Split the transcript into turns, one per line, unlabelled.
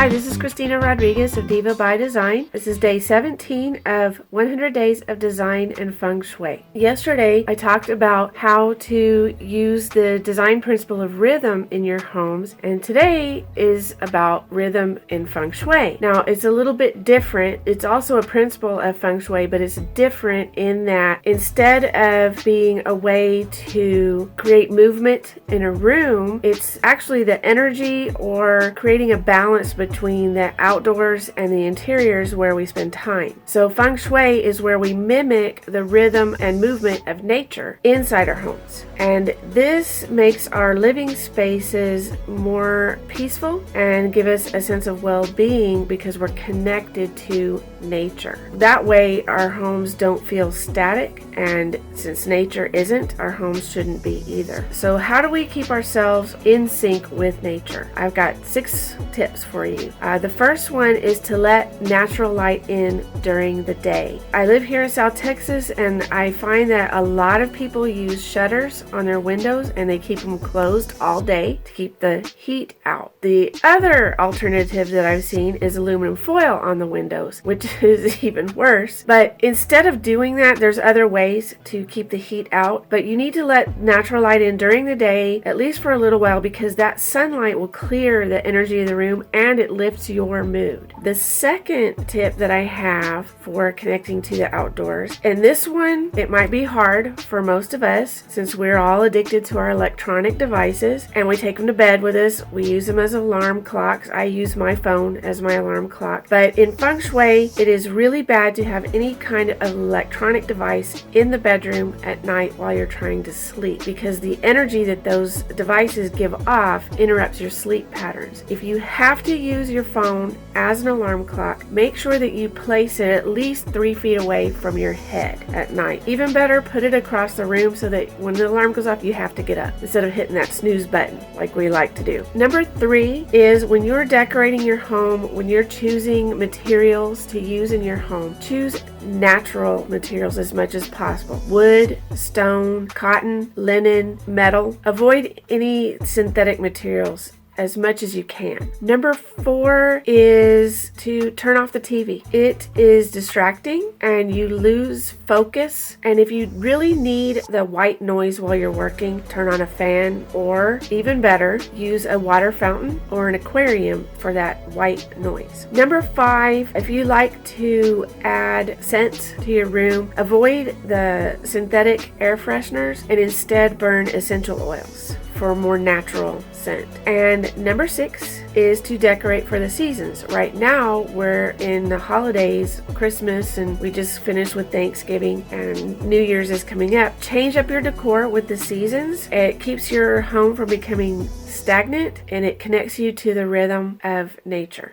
Hi, this is Christina Rodriguez of Diva by Design. This is day 17 of 100 Days of Design and Feng Shui. Yesterday, I talked about how to use the design principle of rhythm in your homes, and today is about rhythm in Feng Shui. Now, it's a little bit different. It's also a principle of Feng Shui, but it's different in that instead of being a way to create movement in a room, it's actually the energy or creating a balance between the outdoors and the interiors where we spend time. So Feng Shui is where we mimic the rhythm and movement of nature inside our homes. And this makes our living spaces more peaceful and give us a sense of well-being because we're connected to nature. That way our homes don't feel static, and since nature isn't, our homes shouldn't be either. So how do we keep ourselves in sync with nature? I've got 6 tips for you. The first one is to let natural light in during the day. I live here in South Texas, and I find that a lot of people use shutters on their windows and they keep them closed all day to keep the heat out. The other alternative that I've seen is aluminum foil on the windows, which is even worse. But instead of doing that, there's other ways to keep the heat out, but you need to let natural light in during the day, at least for a little while, because that sunlight will clear the energy of the room and it lifts your mood. The second tip that I have for connecting to the outdoors, and this one, it might be hard for most of us since we're all addicted to our electronic devices and we take them to bed with us. We use them as alarm clocks. I use my phone as my alarm clock. But in Feng Shui, it is really bad to have any kind of electronic device in the bedroom at night while you're trying to sleep, because the energy that those devices give off interrupts your sleep patterns. If you have to use your phone as an alarm clock, make sure that you place it at least 3 feet away from your head at night. Even better, put it across the room so that when the alarm goes off, you have to get up instead of hitting that snooze button like we like to do. Number 3 is when you're decorating your home, when you're choosing materials to use in your home, choose natural materials as much as possible. Wood, stone, cotton, linen, metal. Avoid any synthetic materials as much as you can. Number 4 is to turn off the TV. It is distracting and you lose focus. And if you really need the white noise while you're working, turn on a fan, or even better, use a water fountain or an aquarium for that white noise. Number 5, if you like to add scent to your room, avoid the synthetic air fresheners and instead burn essential oils for a more natural scent. And number 6 is to decorate for the seasons. Right now we're in the holidays, Christmas, and we just finished with Thanksgiving, and New Year's is coming up. Change up your decor with the seasons. It keeps your home from becoming stagnant and it connects you to the rhythm of nature.